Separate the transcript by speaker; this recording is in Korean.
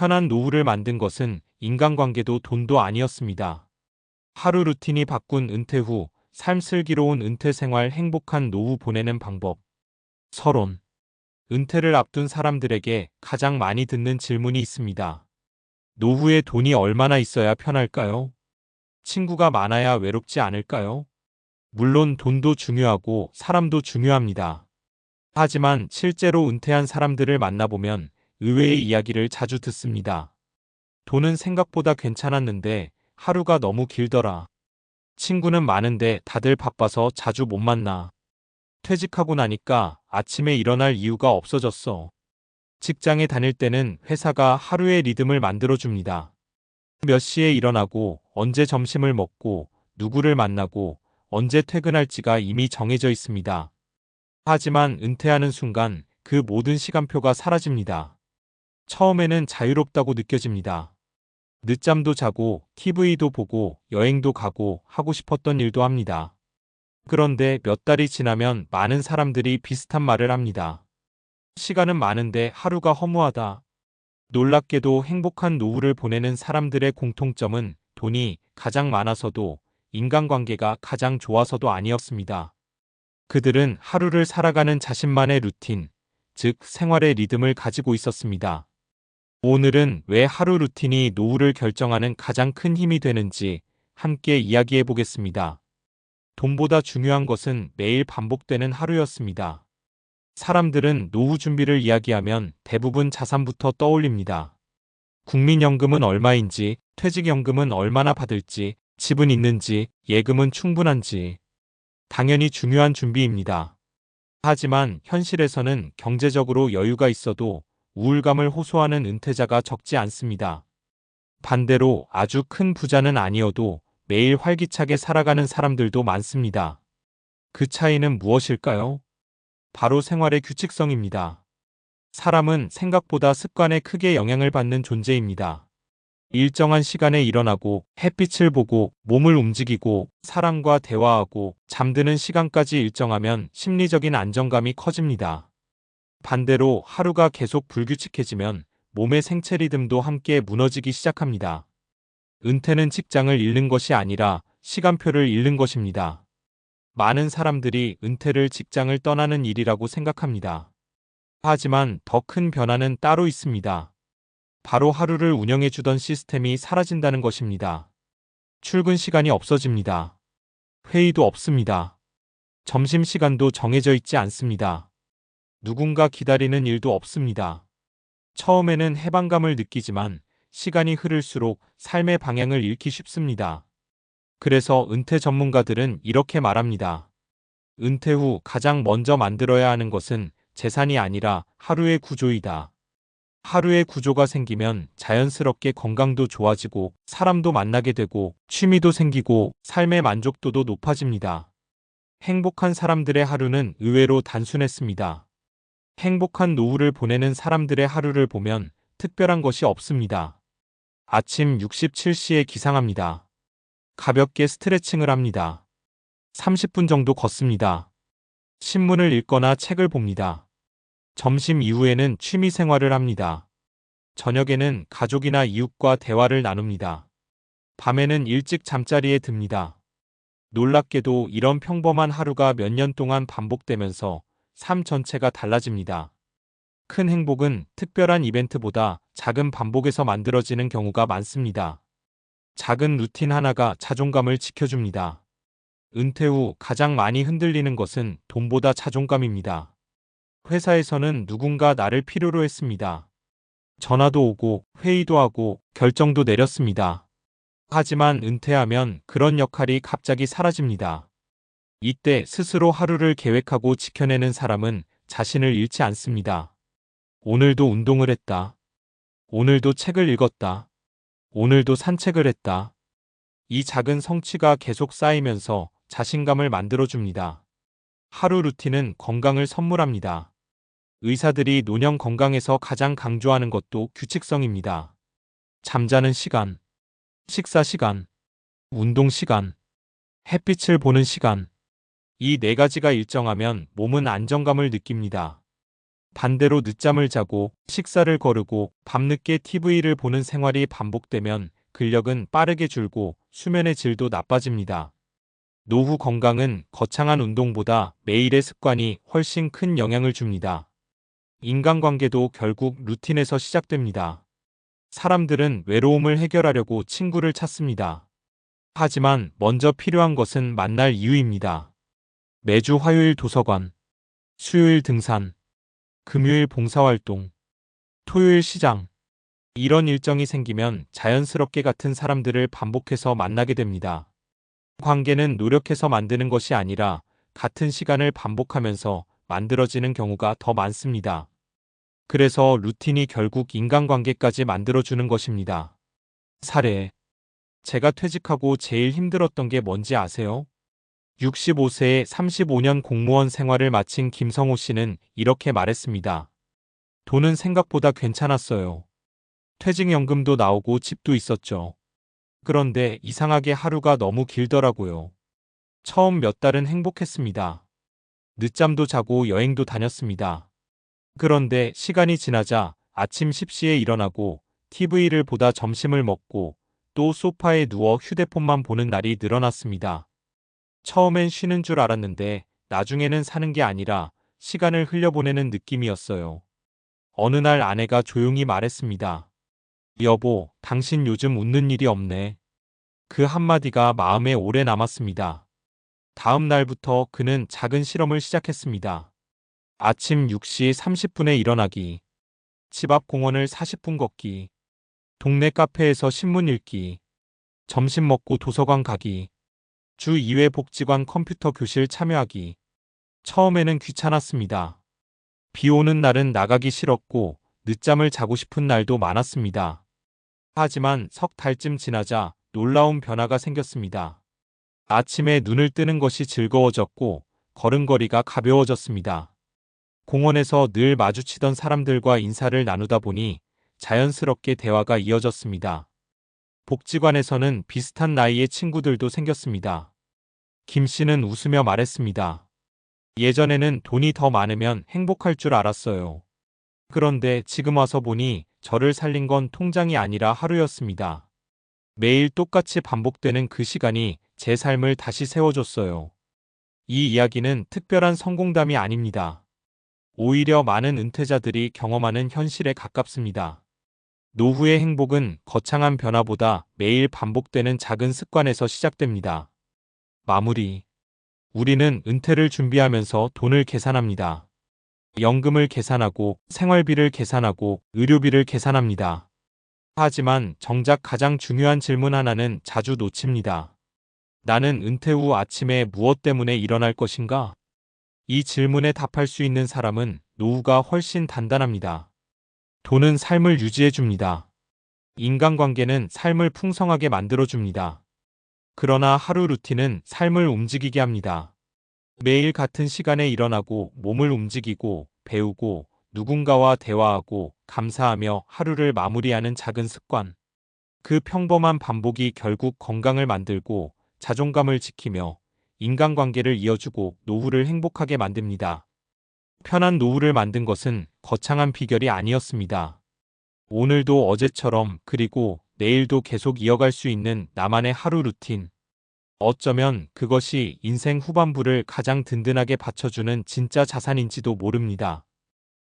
Speaker 1: 편한 노후를 만든 것은 인간관계도 돈도 아니었습니다. 하루 루틴이 바꾼 은퇴 후 삶 슬기로운 은퇴 생활 행복한 노후 보내는 방법. 서론. 은퇴를 앞둔 사람들에게 가장 많이 듣는 질문이 있습니다. 노후에 돈이 얼마나 있어야 편할까요? 친구가 많아야 외롭지 않을까요? 물론 돈도 중요하고 사람도 중요합니다. 하지만 실제로 은퇴한 사람들을 만나보면 의외의 이야기를 자주 듣습니다. 돈은 생각보다 괜찮았는데 하루가 너무 길더라. 친구는 많은데 다들 바빠서 자주 못 만나. 퇴직하고 나니까 아침에 일어날 이유가 없어졌어. 직장에 다닐 때는 회사가 하루의 리듬을 만들어줍니다. 몇 시에 일어나고, 언제 점심을 먹고, 누구를 만나고, 언제 퇴근할지가 이미 정해져 있습니다. 하지만 은퇴하는 순간 그 모든 시간표가 사라집니다. 처음에는 자유롭다고 느껴집니다. 늦잠도 자고, TV도 보고, 여행도 가고, 하고 싶었던 일도 합니다. 그런데 몇 달이 지나면 많은 사람들이 비슷한 말을 합니다. 시간은 많은데 하루가 허무하다. 놀랍게도 행복한 노후를 보내는 사람들의 공통점은 돈이 가장 많아서도 인간관계가 가장 좋아서도 아니었습니다. 그들은 하루를 살아가는 자신만의 루틴, 즉 생활의 리듬을 가지고 있었습니다. 오늘은 왜 하루 루틴이 노후를 결정하는 가장 큰 힘이 되는지 함께 이야기해 보겠습니다. 돈보다 중요한 것은 매일 반복되는 하루였습니다. 사람들은 노후 준비를 이야기하면 대부분 자산부터 떠올립니다. 국민연금은 얼마인지, 퇴직연금은 얼마나 받을지, 집은 있는지, 예금은 충분한지. 당연히 중요한 준비입니다. 하지만 현실에서는 경제적으로 여유가 있어도 우울감을 호소하는 은퇴자가 적지 않습니다. 반대로 아주 큰 부자는 아니어도 매일 활기차게 살아가는 사람들도 많습니다. 그 차이는 무엇일까요? 바로 생활의 규칙성입니다. 사람은 생각보다 습관에 크게 영향을 받는 존재입니다. 일정한 시간에 일어나고 햇빛을 보고 몸을 움직이고 사람과 대화하고 잠드는 시간까지 일정하면 심리적인 안정감이 커집니다. 반대로 하루가 계속 불규칙해지면 몸의 생체 리듬도 함께 무너지기 시작합니다. 은퇴는 직장을 잃는 것이 아니라 시간표를 잃는 것입니다. 많은 사람들이 은퇴를 직장을 떠나는 일이라고 생각합니다. 하지만 더 큰 변화는 따로 있습니다. 바로 하루를 운영해주던 시스템이 사라진다는 것입니다. 출근 시간이 없어집니다. 회의도 없습니다. 점심시간도 정해져 있지 않습니다. 누군가 기다리는 일도 없습니다. 처음에는 해방감을 느끼지만 시간이 흐를수록 삶의 방향을 잃기 쉽습니다. 그래서 은퇴 전문가들은 이렇게 말합니다. 은퇴 후 가장 먼저 만들어야 하는 것은 재산이 아니라 하루의 구조이다. 하루의 구조가 생기면 자연스럽게 건강도 좋아지고 사람도 만나게 되고 취미도 생기고 삶의 만족도도 높아집니다. 행복한 사람들의 하루는 의외로 단순했습니다. 행복한 노후를 보내는 사람들의 하루를 보면 특별한 것이 없습니다. 아침 67시에 기상합니다. 가볍게 스트레칭을 합니다. 30분 정도 걷습니다. 신문을 읽거나 책을 봅니다. 점심 이후에는 취미 생활을 합니다. 저녁에는 가족이나 이웃과 대화를 나눕니다. 밤에는 일찍 잠자리에 듭니다. 놀랍게도 이런 평범한 하루가 몇 년 동안 반복되면서 삶 전체가 달라집니다. 큰 행복은 특별한 이벤트보다 작은 반복에서 만들어지는 경우가 많습니다. 작은 루틴 하나가 자존감을 지켜줍니다. 은퇴 후 가장 많이 흔들리는 것은 돈보다 자존감입니다. 회사에서는 누군가 나를 필요로 했습니다. 전화도 오고 회의도 하고 결정도 내렸습니다. 하지만 은퇴하면 그런 역할이 갑자기 사라집니다. 이때 스스로 하루를 계획하고 지켜내는 사람은 자신을 잃지 않습니다. 오늘도 운동을 했다. 오늘도 책을 읽었다. 오늘도 산책을 했다. 이 작은 성취가 계속 쌓이면서 자신감을 만들어줍니다. 하루 루틴은 건강을 선물합니다. 의사들이 노년 건강에서 가장 강조하는 것도 규칙성입니다. 잠자는 시간, 식사 시간, 운동 시간, 햇빛을 보는 시간. 이 네 가지가 일정하면 몸은 안정감을 느낍니다. 반대로 늦잠을 자고 식사를 거르고 밤늦게 TV를 보는 생활이 반복되면 근력은 빠르게 줄고 수면의 질도 나빠집니다. 노후 건강은 거창한 운동보다 매일의 습관이 훨씬 큰 영향을 줍니다. 인간관계도 결국 루틴에서 시작됩니다. 사람들은 외로움을 해결하려고 친구를 찾습니다. 하지만 먼저 필요한 것은 만날 이유입니다. 매주 화요일 도서관, 수요일 등산, 금요일 봉사활동, 토요일 시장. 이런 일정이 생기면 자연스럽게 같은 사람들을 반복해서 만나게 됩니다. 관계는 노력해서 만드는 것이 아니라 같은 시간을 반복하면서 만들어지는 경우가 더 많습니다. 그래서 루틴이 결국 인간관계까지 만들어주는 것입니다. 사례. 제가 퇴직하고 제일 힘들었던 게 뭔지 아세요? 65세에 35년 공무원 생활을 마친 김성호 씨는 이렇게 말했습니다. 돈은 생각보다 괜찮았어요. 퇴직연금도 나오고 집도 있었죠. 그런데 이상하게 하루가 너무 길더라고요. 처음 몇 달은 행복했습니다. 늦잠도 자고 여행도 다녔습니다. 그런데 시간이 지나자 아침 10시에 일어나고 TV를 보다 점심을 먹고 또 소파에 누워 휴대폰만 보는 날이 늘어났습니다. 처음엔 쉬는 줄 알았는데 나중에는 사는 게 아니라 시간을 흘려보내는 느낌이었어요. 어느 날 아내가 조용히 말했습니다. 여보, 당신 요즘 웃는 일이 없네. 그 한마디가 마음에 오래 남았습니다. 다음 날부터 그는 작은 실험을 시작했습니다. 아침 6시 30분에 일어나기, 집 앞 공원을 40분 걷기, 동네 카페에서 신문 읽기, 점심 먹고 도서관 가기, 주 2회 복지관 컴퓨터 교실 참여하기. 처음에는 귀찮았습니다. 비 오는 날은 나가기 싫었고 늦잠을 자고 싶은 날도 많았습니다. 하지만 석 달쯤 지나자 놀라운 변화가 생겼습니다. 아침에 눈을 뜨는 것이 즐거워졌고 걸음걸이가 가벼워졌습니다. 공원에서 늘 마주치던 사람들과 인사를 나누다 보니 자연스럽게 대화가 이어졌습니다. 복지관에서는 비슷한 나이의 친구들도 생겼습니다. 김 씨는 웃으며 말했습니다. 예전에는 돈이 더 많으면 행복할 줄 알았어요. 그런데 지금 와서 보니 저를 살린 건 통장이 아니라 하루였습니다. 매일 똑같이 반복되는 그 시간이 제 삶을 다시 세워줬어요. 이 이야기는 특별한 성공담이 아닙니다. 오히려 많은 은퇴자들이 경험하는 현실에 가깝습니다. 노후의 행복은 거창한 변화보다 매일 반복되는 작은 습관에서 시작됩니다. 마무리. 우리는 은퇴를 준비하면서 돈을 계산합니다. 연금을 계산하고 생활비를 계산하고 의료비를 계산합니다. 하지만 정작 가장 중요한 질문 하나는 자주 놓칩니다. 나는 은퇴 후 아침에 무엇 때문에 일어날 것인가? 이 질문에 답할 수 있는 사람은 노후가 훨씬 단단합니다. 돈은 삶을 유지해줍니다. 인간관계는 삶을 풍성하게 만들어줍니다. 그러나 하루 루틴은 삶을 움직이게 합니다. 매일 같은 시간에 일어나고 몸을 움직이고 배우고 누군가와 대화하고 감사하며 하루를 마무리하는 작은 습관. 그 평범한 반복이 결국 건강을 만들고 자존감을 지키며 인간관계를 이어주고 노후를 행복하게 만듭니다. 편한 노후를 만든 것은 거창한 비결이 아니었습니다. 오늘도 어제처럼 그리고 내일도 계속 이어갈 수 있는 나만의 하루 루틴. 어쩌면 그것이 인생 후반부를 가장 든든하게 받쳐주는 진짜 자산인지도 모릅니다.